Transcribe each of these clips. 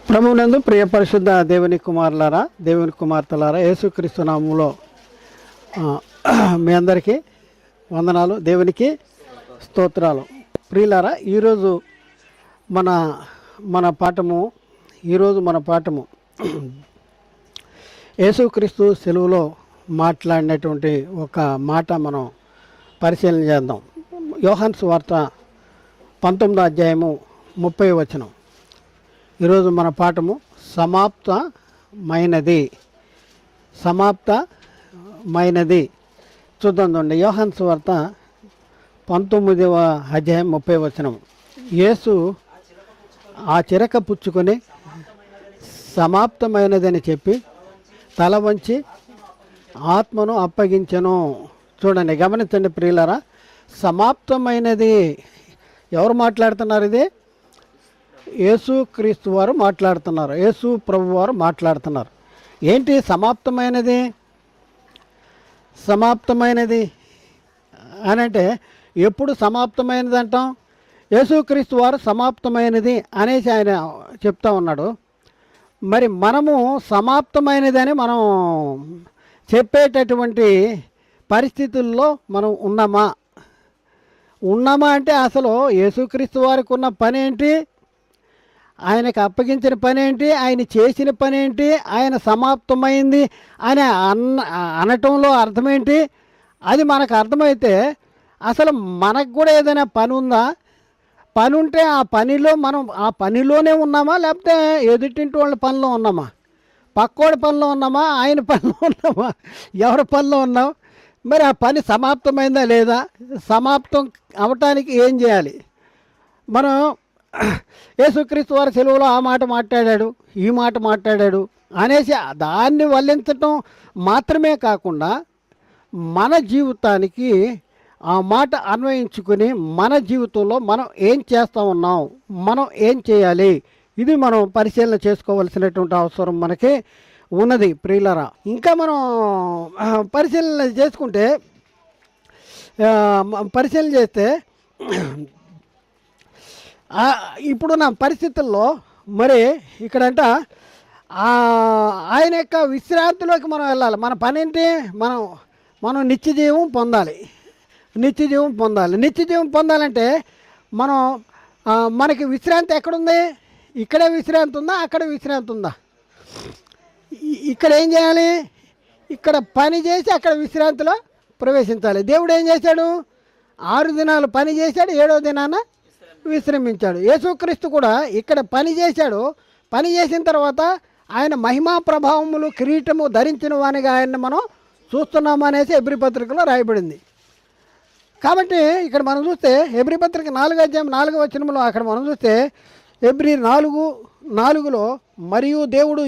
ప్రభువునందు ప్రియ పరిశుద్ధ దేవుని కుమారులారా, దేవుని కుమార్తెలారా, యేసుక్రీస్తు నామములో మీ అందరికీ వందనాలు, దేవునికి స్తోత్రాలు. ప్రియులారా, ఈరోజు మన మన పాఠము యేసుక్రీస్తు సెలువులో మాట్లాడినటువంటి ఒక మాట మనం పరిశీలన చేద్దాం. యోహాను సువార్త 19వ అధ్యాయము 30వ వచనం. ఈరోజు మన పాఠము సమాప్తమైనది. చూద్దాం. యోహాను సువార్త 19వ అధ్యాయం 30వ వచనం. యేసు ఆ చిరక పుచ్చుకొని సమాప్తమైనదని చెప్పి తల వంచి ఆత్మను అప్పగించెను. చూడండి, గమనించండి ప్రియులారా, సమాప్తమైనది. ఎవరు మాట్లాడుతున్నారు? ఇది యేసుక్రీస్తు వారు మాట్లాడుతున్నారు, యేసు ప్రభు వారు మాట్లాడుతున్నారు. ఏంటి సమాప్తమైనది? సమాప్తమైనది అని అంటే ఎప్పుడు సమాప్తమైనది అంటాం? యేసుక్రీస్తు వారు సమాప్తమైనది అనేసి ఆయన చెప్తా ఉన్నాడు. మరి మనము సమాప్తమైనది అని మనం చెప్పేటటువంటి పరిస్థితుల్లో మనం ఉన్నామా అంటే అసలు యేసుక్రీస్తు వారికి ఉన్న పని ఏంటి? ఆయనకు అప్పగించిన పని ఏంటి? ఆయన చేసిన పని ఏంటి? ఆయన సమాప్తమైంది అని అనటంలో అర్థమేంటి? అది మనకు అర్థమైతే అసలు మనకు కూడా ఏదైనా పని ఉందా? పని ఉంటే ఆ పనిలోనే ఉన్నామా, లేకపోతే ఎదుటింటి వాళ్ళ పనిలో ఉన్నామా, పక్కోడి పనిలో ఉన్నామా, ఆయన పనిలో ఉన్నామా, ఎవరి పనిలో ఉన్నాం? మరి ఆ పని సమాప్తమైందా లేదా? సమాప్తం అవటానికి ఏం చేయాలి? మనం యేసుక్రీస్తు వారి సెలవులో ఆ మాట మాట్లాడాడు, ఈ మాట మాట్లాడాడు అనేసి దాన్ని వల్లించటం మాత్రమే కాకుండా మన జీవితానికి ఆ మాట అన్వయించుకుని మన జీవితంలో మనం ఏం చేస్తూ ఉన్నాం, మనం ఏం చేయాలి, ఇది మనం పరిశీలన చేసుకోవాల్సినటువంటి అవసరం మనకి ఉన్నది ప్రియులరా. ఇంకా మనం పరిశీలన చేస్తే ఇప్పుడున్న పరిస్థితుల్లో మరి ఇక్కడంట ఆయన యొక్క విశ్రాంతిలోకి మనం వెళ్ళాలి. మన పని ఏంటి? మనం నిత్యజీవం పొందాలి. నిత్యజీవం పొందాలంటే మనకి విశ్రాంతి ఎక్కడుంది? ఇక్కడే విశ్రాంతి ఉందా, అక్కడ విశ్రాంతి ఉందా? ఇక్కడ ఏం చేయాలి? ఇక్కడ పని చేసి అక్కడ విశ్రాంతిలో ప్రవేశించాలి. దేవుడు ఏం చేశాడు? 6 దినాలు పని చేశాడు, 7వ దినాన విశ్రమించాడు. యేసుక్రీస్తు కూడా ఇక్కడ పని చేశాడు. పని చేసిన తర్వాత ఆయన మహిమా ప్రభావములు కిరీటము ధరించిన వానిగా ఆయన్ని మనం చూస్తున్నాము అనేసి హెబ్రీ పత్రికలో రాయబడింది. కాబట్టి ఇక్కడ మనం చూస్తే హెబ్రీ పత్రిక 4వ అధ్యాయం 4వ వచనంలో అక్కడ మనం చూస్తే హెబ్రీ 4:4లో మరియు దేవుడు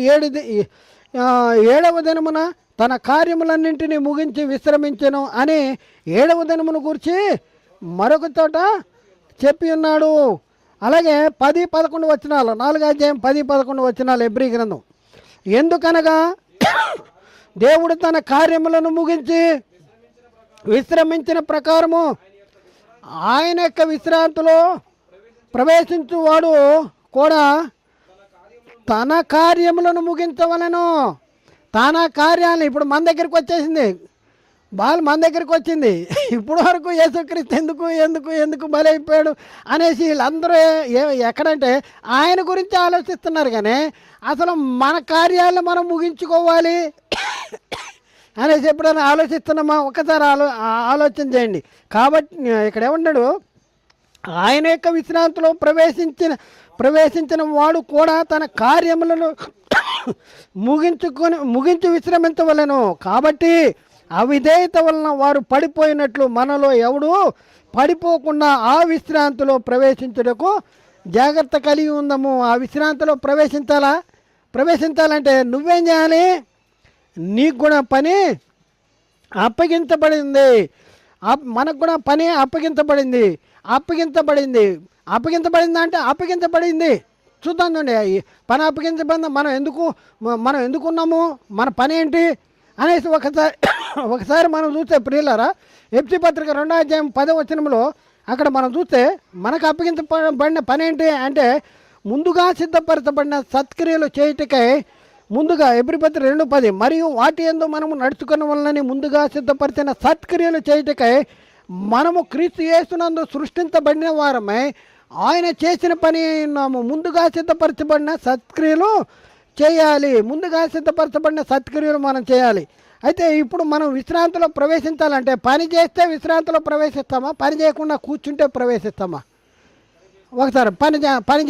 7వ దినమున తన కార్యములన్నింటినీ ముగించి విశ్రమించెను అని 7వ దినమును గురించి మరొక చోట చెప్పి ఉన్నాడు. అలాగే 10-11 వచనాలు, 4వ అధ్యాయం 10-11 వచనాలు హెబ్రీ గ్రంథం. ఎందుకనగా దేవుడు తన కార్యములను ముగించి విశ్రమించిన ప్రకారము ఆయన యొక్క విశ్రాంతిలో ప్రవేశించువాడు కూడా తన కార్యములను ముగించవలెను. తన కార్యాలను ఇప్పుడు మన దగ్గరికి వచ్చేసింది, మన దగ్గరికి వచ్చింది. ఇప్పుడు వరకు యేసుక్రీస్తు ఎందుకు బలైపోయాడు అనేసి వీళ్ళందరూ ఎక్కడంటే ఆయన గురించి ఆలోచిస్తున్నారు. కానీ అసలు మన కార్యాలను మనం ముగించుకోవాలి అనేసి ఎప్పుడైనా ఆలోచిస్తున్నామా? ఒకసారి ఆలోచన చేయండి. కాబట్టి ఇక్కడ ఏమన్నాడు? ఆయన యొక్క విశ్రాంతిలో ప్రవేశించిన వాడు కూడా తన కార్యములను ముగించి విశ్రమించవలెను. కాబట్టి అవిధేయత వలన వారు పడిపోయినట్లు మనలో ఎవడు పడిపోకుండా ఆ విశ్రాంతిలో ప్రవేశించుటకు జాగ్రత్త కలిగి ఉందాము. ఆ విశ్రాంతిలో ప్రవేశించాలంటే నువ్వేం చేయాలి? నీకు కూడా పని అప్పగించబడింది. మనకు కూడా పని అప్పగించబడింది. అంటే అప్పగించబడింది. చూద్దాం చూడండి, పని అప్పగించబడింది. మనం ఎందుకున్నాము, మన పని ఏంటి అనేసి ఒకసారి మనం చూస్తే ప్రియులారా, ఎఫ్సీ పత్రిక 2వ అధ్యాయం 10వ వచనంలో అక్కడ మనం చూస్తే మనకు అప్పగించబడిన పని ఏంటి అంటే ముందుగా సిద్ధపరచబడిన సత్క్రియలు చేయుటకై ముందుగా ఎబ్రీపత్రిక 2:10 మరియు వాటి యందు మనము నడుచుకున్న వలనని ముందుగా సిద్ధపరిచిన సత్క్రియలు చేయుటకై మనము క్రీస్తు యేసునందు సృష్టించబడిన వారమై ఆయన చేసిన పని ఉన్నాము. ముందుగా సిద్ధపరచబడిన సత్క్రియలు చేయాలి. ముందుగా సిద్ధపరచబడిన సత్క్రియలు మనం చేయాలి. అయితే ఇప్పుడు మనం విశ్రాంతిలో ప్రవేశించాలంటే పని చేస్తే విశ్రాంతిలో ప్రవేశిస్తామా, పని చేయకుండా కూర్చుంటే ప్రవేశిస్తామా? ఒకసారి పని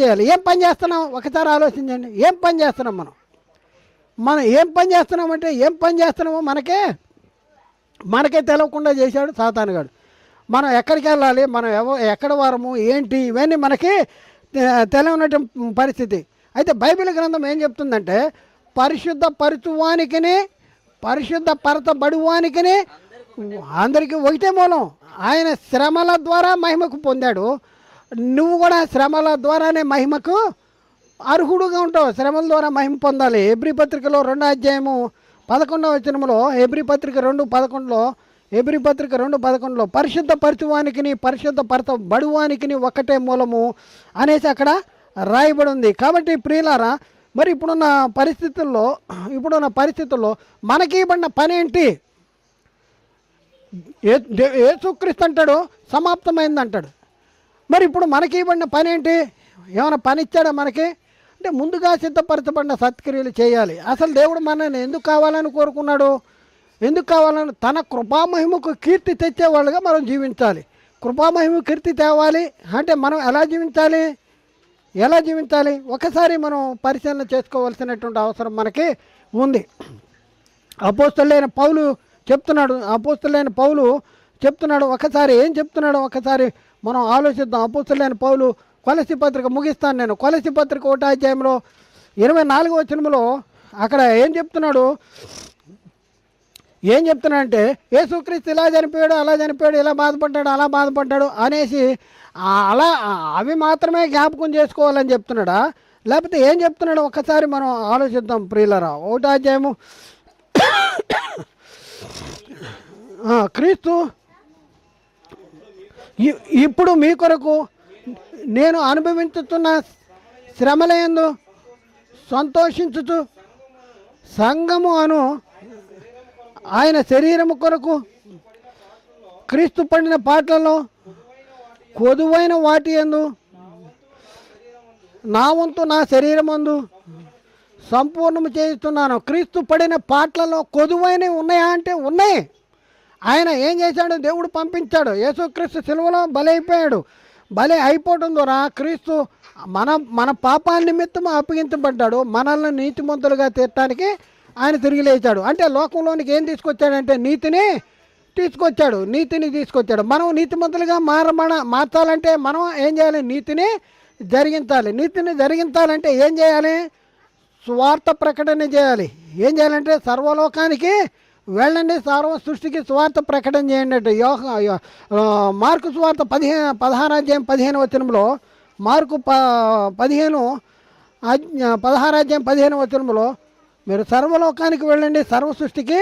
చేయాలి. ఏం పని చేస్తున్నాం ఒకసారి ఆలోచించండి. ఏం పని చేస్తున్నాం మనం ఏం పని చేస్తున్నామంటే ఏం పని చేస్తున్నామో మనకే తెలవకుండా చేశాడు సాతానుగాడు. మనం ఎక్కడికి వెళ్ళాలి, మనం ఎక్కడ వారము ఏంటి, ఇవన్నీ మనకి తెలియనటువంటి పరిస్థితి. అయితే బైబిల్ గ్రంథం ఏం చెప్తుందంటే పరిశుద్ధ పరచువానికిని పరిశుద్ధ పరచబడువానికిని అందరికీ ఒకటే మూలం. ఆయన శ్రమల ద్వారా మహిమకు పొందాడు. నువ్వు కూడా శ్రమల ద్వారానే మహిమకు అర్హుడుగా ఉంటావు. శ్రమల ద్వారా మహిమ పొందాలి. హెబ్రీ పత్రికలో 2:11 హెబ్రీ పత్రిక 2:11 పరిశుద్ధ పరచువానికిని పరిశుద్ధ పరచబడువానికిని ఒకటే మూలము అనేసి అక్కడ రాయబడి ఉంది. కాబట్టి ప్రియులారా, మరి ఇప్పుడున్న పరిస్థితుల్లో మనకి ఇవ్వబడిన పని ఏంటి? యేసుక్రీస్తు అంటాడు సమాప్తమైంది అంటాడు. మరి ఇప్పుడు మనకి ఇవ్వబడిన పని ఏంటి? ఏమైనా పని ఇచ్చాడా మనకి? అంటే ముందుగా సిద్ధపరచబడిన సత్క్రియలు చేయాలి. అసలు దేవుడు మనల్ని ఎందుకు కావాలని కోరుకున్నాడు? ఎందుకు కావాలని? తన కృపామహిమకు కీర్తి తెచ్చేవాళ్ళుగా మనం జీవించాలి. కృపామహిమ కీర్తి తేవాలి అంటే మనం ఎలా జీవించాలి? ఒకసారి మనం పరిశీలన చేసుకోవాల్సినటువంటి అవసరం మనకి ఉంది. అపోస్తలుడైన పౌలు చెప్తున్నాడు. ఒకసారి ఏం చెప్తున్నాడు ఒకసారి మనం ఆలోచిద్దాం. అపోస్తలుడైన పౌలు కొలస్సీ పత్రిక ముగిస్తాను నేను. కొలస్సీ పత్రిక 1:24 అక్కడ ఏం చెప్తున్నాడంటే యేసుక్రీస్తు ఇలా చనిపోయాడు, అలా చనిపోయాడు, ఇలా బాధపడ్డాడు, అలా బాధపడ్డాడు అనేసి అవి మాత్రమే జ్ఞాపకం చేసుకోవాలని చెప్తున్నాడా, లేకపోతే ఏం చెప్తున్నాడు ఒకసారి మనం ఆలోచిద్దాం ప్రియులరా. 1 క్రీస్తు ఇప్పుడు మీ కొరకు నేను అనుభవించుతున్న శ్రమలయందు సంతోషించుతూ సంఘము ఆయన శరీరము కొరకు క్రీస్తు పడిన పాటలలో కొదువైన వాటి యందు నా వంతు నా శరీరమందు సంపూర్ణము చేస్తున్నాను. క్రీస్తు పడిన పాటలలో కొదువైనవి ఉన్నాయా అంటే ఉన్నాయి. ఆయన ఏం చేశాడు? దేవుడు పంపించాడు. యేసుక్రీస్తు సిలువలో బలైపోయాడు. బలి అయిపోవడం ద్వారా క్రీస్తు మన పాపాల నిమిత్తం అప్పగించబడ్డాడు. మనల్ని నీతిమంతులుగా తీర్చడానికి ఆయన తిరిగి లేచాడు. అంటే లోకంలోనికి ఏం తీసుకొచ్చాడంటే నీతిని తీసుకొచ్చాడు. మనం నీతిమంతులుగా మార్చాలంటే మనం ఏం చేయాలి? నీతిని జరిగించాలంటే ఏం చేయాలి? స్వార్థ ప్రకటన చేయాలి. ఏం చేయాలంటే సర్వలోకానికి వెళ్ళండి, సర్వ సృష్టికి స్వార్థ ప్రకటన చేయండి అంటే మార్కు స్వార్థ 16:15 మార్కు 16:15 మీరు సర్వలోకానికి వెళ్ళండి, సర్వ సృష్టికి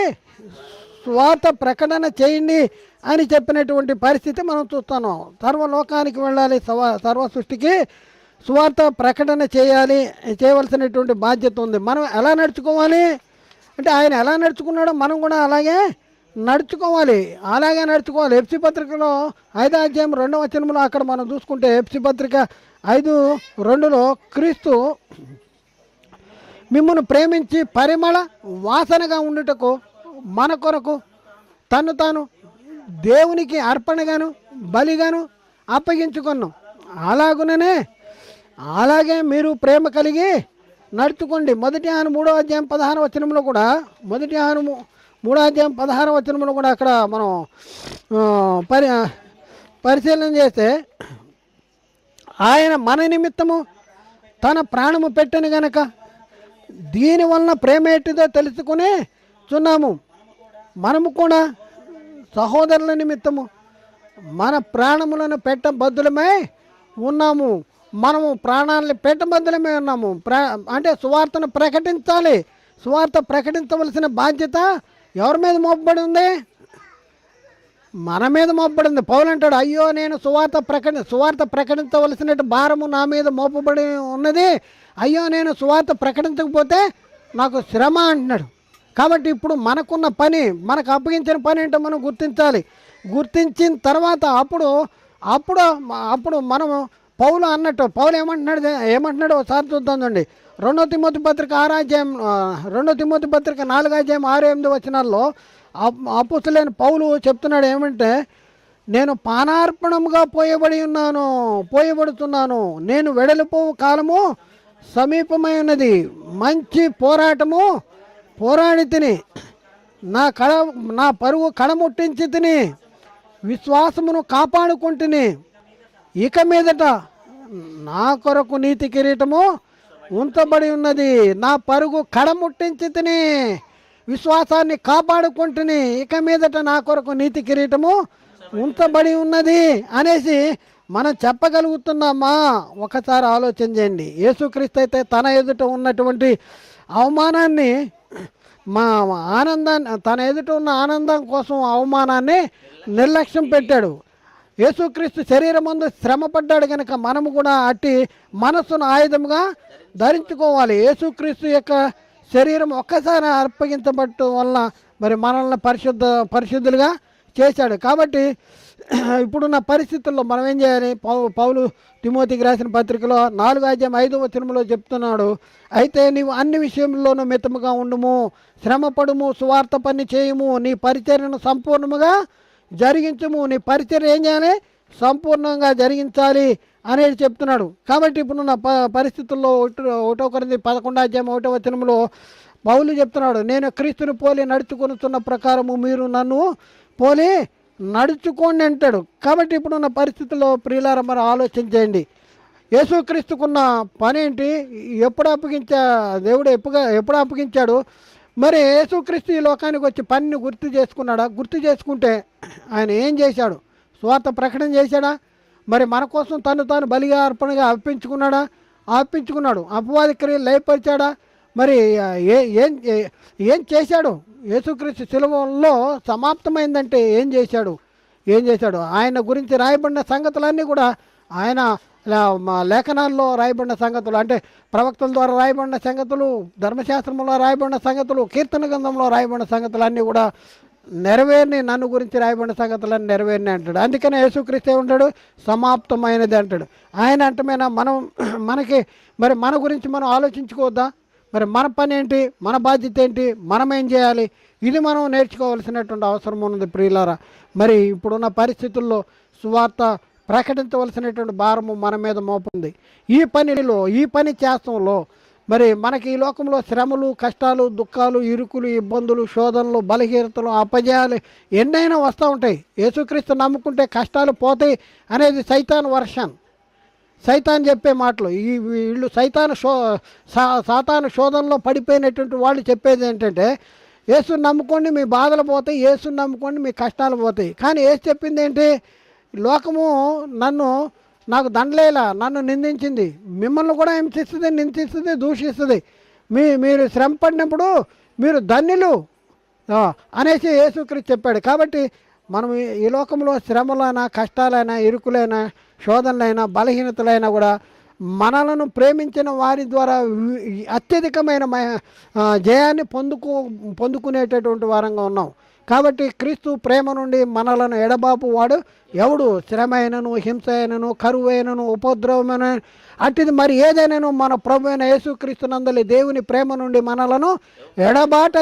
స్వార్థ ప్రకటన చేయండి అని చెప్పినటువంటి పరిస్థితి మనం చూస్తున్నాం. సర్వలోకానికి వెళ్ళాలి, సర్వ సృష్టికి స్వార్థ ప్రకటన చేయవలసినటువంటి బాధ్యత ఉంది. మనం ఎలా నడుచుకోవాలి అంటే ఆయన ఎలా నడుచుకున్నాడో మనం కూడా అలాగే నడుచుకోవాలి. ఎఫ్సీ పత్రికలో 5:2 అక్కడ మనం చూసుకుంటే ఎఫ్సీ పత్రిక 5:2 క్రీస్తు మిమ్మల్ని ప్రేమించి పరిమళ వాసనగా ఉండుటకు మన కొరకు తను తాను దేవునికి అర్పణగాను బలిగాను అప్పగించుకున్నాం. అలాగే మీరు ప్రేమ కలిగి నడుచుకోండి. 1 యోహాను 3:16 కూడా 1 యోహాను 3:16 కూడా అక్కడ మనం పరిశీలన చేస్తే ఆయన మన నిమిత్తము తన ప్రాణము పెట్టను గనక దీనివలన ప్రేమ ఎట్టిదో తెలుసుకుని చున్నాము. మనము కూడా సహోదరుల నిమిత్తము మన ప్రాణములను పెట్టబద్దులమై ఉన్నాము. మనము ప్రాణాలని పెట్టబద్దులమై ఉన్నాము. అంటే సువార్తను ప్రకటించాలి. సువార్త ప్రకటించవలసిన బాధ్యత ఎవరి మీద మోపబడి ఉంది? మన మీద మోపబడింది. పౌలు అంటాడు, అయ్యో నేను సువార్త ప్రకటించవలసినట్టు భారము నా మీద మోపబడి ఉన్నది, అయ్యో నేను సువార్త ప్రకటించకపోతే నాకు శ్రమ అంటున్నాడు. కాబట్టి ఇప్పుడు మనకున్న పని, మనకు అప్పగించిన పని ఏంటో మనం గుర్తించాలి. గుర్తించిన తర్వాత అప్పుడు అప్పుడు అప్పుడు మనము పౌలు ఏమంటున్నాడు ఒకసారి చూద్దామండి. 2 తిమోతి పత్రిక 4:6-8 వచనాల్లో అపుస్తలుడైన పౌలు చెప్తున్నాడు ఏమంటే, నేను పానార్పణముగా పోయబడుతున్నాను, నేను వెడలిపోవు కాలము సమీపమై ఉన్నది, మంచి పోరాటము పోరాడి తిని, నా పరుగు కడముట్టించి తిని, విశ్వాసమును కాపాడుకుంటుని, ఇక మీదట నా కొరకు నీతి కిరీటము ఉంచబడి ఉన్నది, నా పరుగు కడముట్టించి తిని, విశ్వాసాన్ని కాపాడుకుంటుని, ఇక మీదట నా కొరకు నీతి కిరీటము ఉంచబడి ఉన్నది అనేసి మనం చెప్పగలుగుతున్నామా? ఒకసారి ఆలోచన చేయండి. యేసుక్రీస్తు అయితే తన ఎదుట ఉన్నటువంటి అవమానాన్ని, తన ఎదుట ఉన్న ఆనందం కోసం అవమానాన్ని నిర్లక్ష్యం పెట్టాడు. యేసుక్రీస్తు శరీరం ముందు శ్రమ పడ్డాడు కనుక మనము కూడా అట్టి మనస్సును ఆయుధముగా ధరించుకోవాలి. యేసుక్రీస్తు యొక్క శరీరం ఒక్కసారి అర్పగించబడటం వల్ల మరి మనల్ని పరిశుద్ధులుగా చేశాడు. కాబట్టి ఇప్పుడున్న పరిస్థితుల్లో మనం ఏం చేయాలి? పౌలు తిమోతికి రాసిన పత్రికలో 4:5 చెప్తున్నాడు, అయితే నీవు అన్ని విషయంలోనూ మితముగా ఉండుము, శ్రమపడుము, సువార్త పని చేయుము, నీ పరిచర్యను సంపూర్ణముగా జరిగించము. నీ పరిచర్య ఏం చేయాలి? సంపూర్ణంగా జరిగించాలి అనేది చెప్తున్నాడు. కాబట్టి ఇప్పుడున్న పరిస్థితుల్లో 1 కొరింథీ 11:1 పౌలు చెప్తున్నాడు, నేను క్రీస్తుని పోలి నడుచుకొనుతున్న ప్రకారము మీరు నన్ను పోలి నడుచుకోండి అంటాడు. కాబట్టి ఇప్పుడున్న పరిస్థితుల్లో ప్రియులారా మరి ఆలోచించండి. యేసుక్రీస్తుకున్న పని ఏంటి? దేవుడు ఎప్పుడు అప్పగించాడు? మరి యేసుక్రీస్తు ఈ లోకానికి వచ్చి పనిని గుర్తు చేసుకున్నాడా? గుర్తు చేసుకుంటే ఆయన ఏం చేశాడు? స్వార్థ ప్రకటన చేశాడా? మరి మన కోసం తాను బలిగా అర్పణగా అర్పించుకున్నాడు. అపవాది క్రియలు లయపరిచాడా? మరి ఏం చేశాడు? యేసుక్రీస్తు శిలువలో సమాప్తమైందంటే ఏం చేశాడు? ఆయన గురించి రాయబడిన సంగతులన్నీ కూడా ఆయన లేఖనాల్లో రాయబడిన సంగతులు, అంటే ప్రవక్తల ద్వారా రాయబడిన సంగతులు, ధర్మశాస్త్రంలో రాయబడిన సంగతులు, కీర్తన గ్రంథంలో రాయబడిన సంగతులన్నీ కూడా నెరవేరిని, నన్ను గురించి రాయబడిన సంగతులన్నీ నెరవేరిని అంటాడు. అందుకనే యేసుక్రీస్తు ఉంటాడు, సమాప్తమైనది అంటాడు. ఆయన అంటమైనా మనకి మరి మన గురించి మనం ఆలోచించుకోవద్దా? మరి మన పని ఏంటి? మన బాధ్యత ఏంటి? మనం ఏం చేయాలి? ఇది మనం నేర్చుకోవాల్సినటువంటి అవసరం ఉన్నది ప్రియులారా. మరి ఇప్పుడున్న పరిస్థితుల్లో సువార్త ప్రకటించవలసినటువంటి భారము మన మీద మోపుంది. ఈ పని చేస్తంలో మరి మనకి ఈ లోకంలో శ్రమలు, కష్టాలు, దుఃఖాలు, ఇరుకులు, ఇబ్బందులు, శోధనలు, బలహీనతలు, అపజయాలు ఎన్నైనా వస్తూ ఉంటాయి. యేసుక్రీస్తు నమ్ముకుంటే కష్టాలు పోతాయి అనేది సైతాన్ చెప్పే మాటలు. వీళ్ళు సాతాను శోధనలో పడిపోయినటువంటి వాళ్ళు చెప్పేది ఏంటంటే, యేసుని నమ్ముకోండి మీ బాధలు పోతాయి, యేసుని నమ్ముకోండి మీ కష్టాలు పోతాయి. కానీ యేసు చెప్పింది ఏంటి? లోకము నాకు దండలేలా, నన్ను నిందించింది, మిమ్మల్ని కూడా హింసిస్తుంది, నిందిస్తుంది, దూషిస్తుంది, మీరు శ్రమ పడినప్పుడు మీరు ధన్యులు అనేసి యేసుక్రీస్తు చెప్పాడు. కాబట్టి మనం ఈ లోకంలో శ్రమలైనా, కష్టాలైనా, ఇరుకులైనా, శోధనలైనా, బలహీనతలైనా కూడా మనలను ప్రేమించిన వారి ద్వారా అత్యధికమైన జయాన్ని పొందుకునేటటువంటి వారంగా ఉన్నాం. కాబట్టి క్రీస్తు ప్రేమ నుండి మనలను ఎడబాపు వాడు ఎవడు? శ్రమ అయినను, హింస అయినను, కరువు అయినను, ఉపద్రవమైన అట్టిది మరి ఏదైనాను మన ప్రభు అయిన యేసుక్రీస్తు నందలి దేవుని ప్రేమ నుండి మనలను ఎడబాట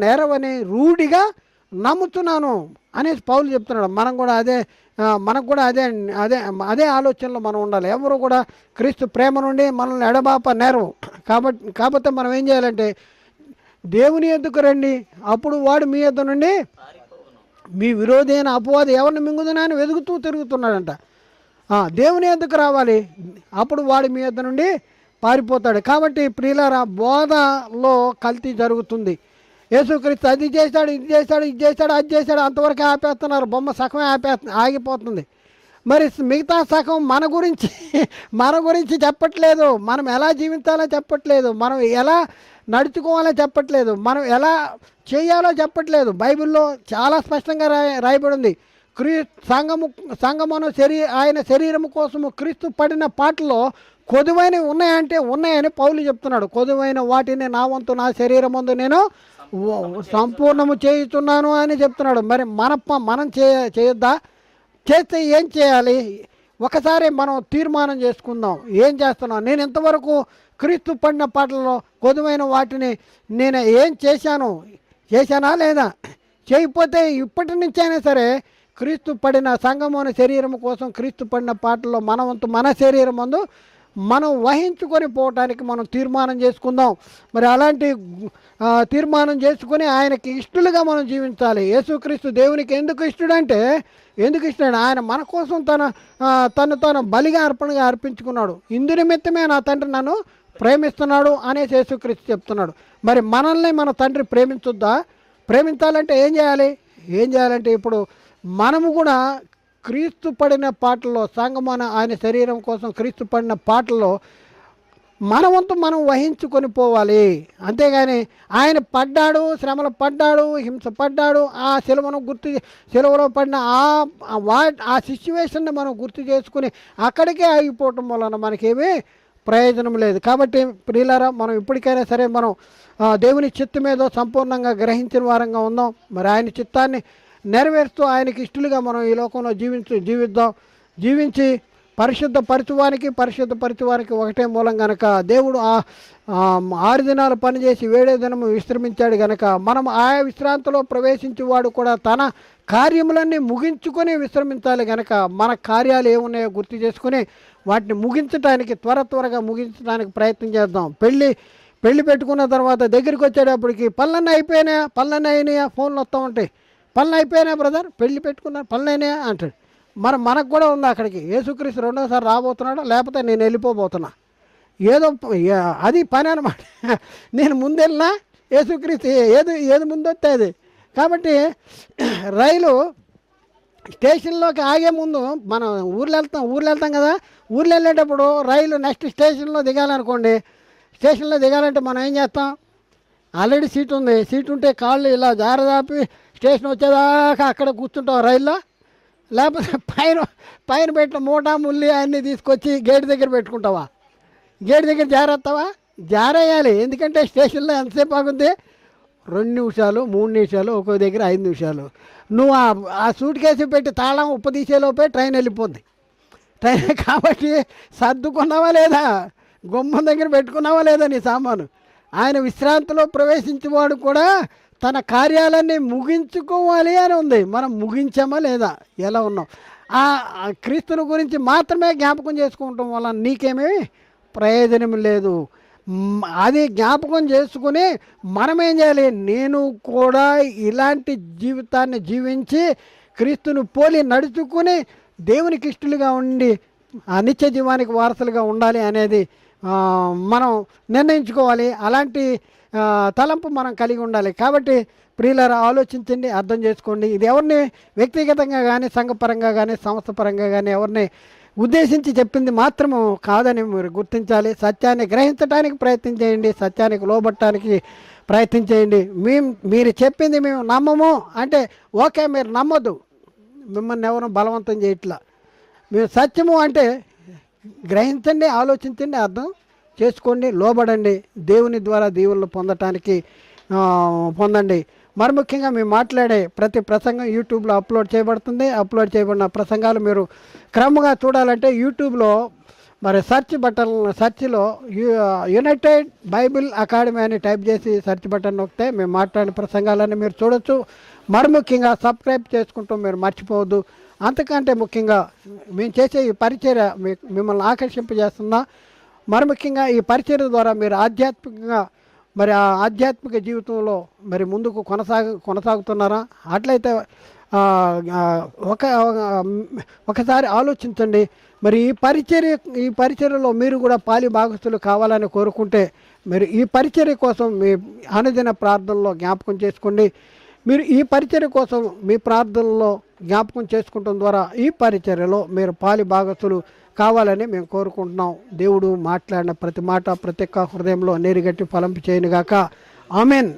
నేరవని రూఢిగా నమ్ముతున్నాను అనేసి పౌలు చెప్తున్నాడు. మనకు కూడా అదే ఆలోచనలో మనం ఉండాలి. ఎవరు కూడా క్రీస్తు ప్రేమ నుండి మనల్ని ఎడబాప నేరవు. కాబట్టి మనం ఏం చేయాలంటే, దేవుని ఎద్దుకు రండి, అప్పుడు వాడు మీ యొద్ద నుండి మీ విరోధి అయిన అపవాది ఎవరిని మింగుదనని వెతుకుతూ తిరుగుతున్నాడంట. దేవుని ఎద్దుకు రావాలి, అప్పుడు వాడు మీ యొద్ద నుండి పారిపోతాడు. కాబట్టి ప్రియులారా, బోధలో కల్తీ జరుగుతుంది. యేసుక్రీస్తు అది చేశాడు, ఇది చేశాడు, అది చేశాడు అంతవరకే ఆపేస్తున్నారు. బొమ్మ సగమే ఆగిపోతుంది. మరి మిగతా సగం మన గురించి చెప్పట్లేదు. మనం ఎలా జీవించాలో చెప్పట్లేదు. మనం ఎలా నడుచుకోవాలో చెప్పట్లేదు. మనం ఎలా చేయాలో చెప్పట్లేదు. బైబిల్లో చాలా స్పష్టంగా రాయబడింది. క్రీ సంగమును ఆయన శరీరము కోసము క్రీస్తు పడిన పాటలో కొదువైనవి ఉన్నాయంటే ఉన్నాయని పౌలు చెప్తున్నాడు. కొదువైన వాటిని నా వంతు నా శరీరం ముందు నేను సంపూర్ణము చేయుచున్నాను అని చెప్తున్నాడు. మరి మనం చేయొద్దా? చేస్తే ఏం చేయాలి? ఒకసారి మనం తీర్మానం చేసుకుందాం. ఏం చేస్తున్నాం? నేను ఇంతవరకు క్రీస్తు పడిన పాటలలో కొదువైన వాటిని నేను ఏం చేశానా లేదా? చేయకపోతే ఇప్పటి నుంచైనా సరే క్రీస్తు పడిన సంగమోని శరీరం కోసం క్రీస్తు పడిన పాటల్లో మన వంతు మన శరీరం ముందు మనం వహించుకొని పోవటానికి మనం తీర్మానం చేసుకుందాం. మరి అలాంటి తీర్మానం చేసుకుని ఆయనకి ఇష్టలుగా మనం జీవించాలి. యేసుక్రీస్తు దేవునికి ఎందుకు ఇష్టడంటే ఆయన మన కోసం తను బలిగా అర్పణగా అర్పించుకున్నాడు. ఇందు నిమిత్తమే నా తండ్రి నన్ను ప్రేమిస్తున్నాడు అనేసి యేసుక్రీస్తు చెప్తున్నాడు. మరి మనల్ని మన తండ్రి ప్రేమించాలంటే ఏం చేయాలంటే ఇప్పుడు మనము కూడా క్రీస్తు పడిన పాటల్లో సంగమన ఆయన శరీరం కోసం క్రీస్తు పడిన పాటల్లో మన వంతు మనం వహించుకొని పోవాలి. అంతేగాని ఆయన పడ్డాడు, శ్రమలు పడ్డాడు, హింస పడ్డాడు, ఆ సిలువలో పడిన ఆ సిచ్యువేషన్ని మనం గుర్తు చేసుకుని అక్కడికే ఆగిపోవటం వలన మనకేమీ ప్రయోజనం లేదు. కాబట్టి ప్రియులారా, మనం ఇప్పటికైనా సరే మనం దేవుని చిత్తమేదో సంపూర్ణంగా గ్రహించిన వారంగా ఉందాం. మరి ఆయన చిత్తాన్ని నెరవేరుస్తూ ఆయనకి ఇష్టలుగా మనం ఈ లోకంలో జీవించి పరిశుద్ధపరచువానికి ఒకటే మూలం గనక దేవుడు 6 దినాలు పనిచేసి 7వ దినము విశ్రమించాడు గనక మనం ఆయా విశ్రాంతిలో ప్రవేశించేవాడు కూడా తన కార్యములన్నీ ముగించుకొని విశ్రమించాలి. గనక మన కార్యాలు ఏమున్నాయో గుర్తు చేసుకుని వాటిని త్వరగా ముగించడానికి ప్రయత్నం చేద్దాం. పెళ్ళి పెట్టుకున్న తర్వాత దగ్గరికి వచ్చేటప్పటికి పనులన్నీ అయినాయా ఫోన్లు వస్తూ ఉంటాయి. పనులు అయిపోయినాయి బ్రదర్, పెళ్ళి పెట్టుకున్నారు, పనులు అయినాయా అంటాడు. మనకు కూడా ఉంది అక్కడికి. యేసుక్రీస్తు రెండోసారి రాబోతున్నాడు, లేకపోతే నేను వెళ్ళిపోబోతున్నా, ఏదో అది పని అనమాట. నేను ముందెళ్ళినా యేసుక్రీస్తు ఏది ముందొస్తే అది. కాబట్టి రైలు స్టేషన్లోకి ఆగే ముందు మనం ఊర్లో వెళ్తాం కదా. ఊర్లో వెళ్ళేటప్పుడు రైలు నెక్స్ట్ స్టేషన్లో దిగాలనుకోండి. స్టేషన్లో దిగాలంటే మనం ఏం చేస్తాం? ఆల్రెడీ సీట్ ఉంటే కాళ్ళు ఇలా జారదాపి స్టేషన్ వచ్చేదాకా అక్కడ కూర్చుంటావు రైల్లో. లేకపోతే పైన పెట్టిన మూటా ముల్లి అన్నీ తీసుకొచ్చి గేట్ దగ్గర పెట్టుకుంటావా? గేట్ దగ్గర జారేయాలి. ఎందుకంటే స్టేషన్లో ఎంతసేపు ఆగుద్ది? 2 నిమిషాలు, 3 నిమిషాలు, ఒక్కో దగ్గర 5 నిమిషాలు. నువ్వు ఆ సూట్ కేసు పెట్టి తాళం తీసేలోపే ట్రైన్ వెళ్ళిపోద్ది. కాబట్టి సర్దుకున్నావా లేదా? గుమ్మం దగ్గర పెట్టుకున్నావా లేదా నీ సామాను? ఆయన విశ్రాంతిలో ప్రవేశించేవాడు కూడా తన కార్యాలన్నీ ముగించుకోవాలి అని ఉంది. మనం ముగించామా లేదా? ఎలా ఉన్నాం? ఆ క్రీస్తుని గురించి మాత్రమే జ్ఞాపకం చేసుకుంటాం వల్ల నీకేమీ ప్రయోజనం లేదు. అది జ్ఞాపకం చేసుకుని మనం ఏం చేయాలి? నేను కూడా ఇలాంటి జీవితాన్ని జీవించి క్రీస్తుని పోలి నడుచుకుని దేవునికి ఇష్టలుగా ఉండి నిత్య జీవానికి వారసులుగా ఉండాలి అనేది మనం నిర్ణయించుకోవాలి. అలాంటి తలంపు మనం కలిగి ఉండాలి. కాబట్టి ప్రియులారా, ఆలోచించండి, అర్థం చేసుకోండి. ఇది ఎవరిని వ్యక్తిగతంగా కానీ సంఘపరంగా కానీ సంస్థ పరంగా కానీ ఎవరిని ఉద్దేశించి చెప్పింది మాత్రము కాదని మీరు గుర్తించాలి. సత్యాన్ని గ్రహించడానికి ప్రయత్నం చేయండి, సత్యానికి లోబట్టడానికి ప్రయత్నం చేయండి. మీరు చెప్పింది మేము నమ్మము అంటే ఓకే, మీరు నమ్మొద్దు. మిమ్మల్ని ఎవరు బలవంతం చేయట్లా. మేము సత్యము అంటే గ్రహించండి, ఆలోచించండి, అర్థం చేసుకోండి, లోబడండి. దేవుని ద్వారా దీవులను పొందండి. మరి ముఖ్యంగా మేము మాట్లాడే ప్రతి ప్రసంగం యూట్యూబ్లో అప్లోడ్ చేయబడుతుంది. అప్లోడ్ చేయబడిన ప్రసంగాలు మీరు క్రమంగా చూడాలంటే యూట్యూబ్లో మరి సెర్చ్లో యునైటెడ్ బైబిల్ అకాడమీ అని టైప్ చేసి సెర్చ్ బటన్ నొక్కితే మేము మాట్లాడిన ప్రసంగాలన్నీ మీరు చూడొచ్చు. మరి ముఖ్యంగా సబ్స్క్రైబ్ చేసుకుంటూ మీరు మర్చిపోవద్దు. అంతకంటే ముఖ్యంగా మేము చేసే ఈ పరిచర్య మిమ్మల్ని ఆకర్షింపజేస్తుందా? మరి ముఖ్యంగా ఈ పరిచర్య ద్వారా మీరు ఆధ్యాత్మిక జీవితంలో మరి ముందుకు కొనసాగుతున్నారా? అట్లయితే ఒకసారి ఆలోచించండి. మరి ఈ పరిచర్యలో మీరు కూడా పాలి భాగస్తులు కావాలని కోరుకుంటే మీరు ఈ పరిచర్య కోసం మీ అనుదిన ప్రార్థనలో జ్ఞాపకం చేసుకోండి. మీరు ఈ పరిచర్య కోసం మీ ప్రార్థనలో జ్ఞాపకం చేసుకోవడం ద్వారా ఈ పరిచర్యలో మీరు పాలి భాగస్తులు కావాలని మేము కోరుకుంటున్నాం. దేవుడు మాట్లాడిన ప్రతి మాట ప్రతి ఒక్క హృదయంలో నీరుగట్టి ఫలింప చేయనుగాక. ఆమెన్.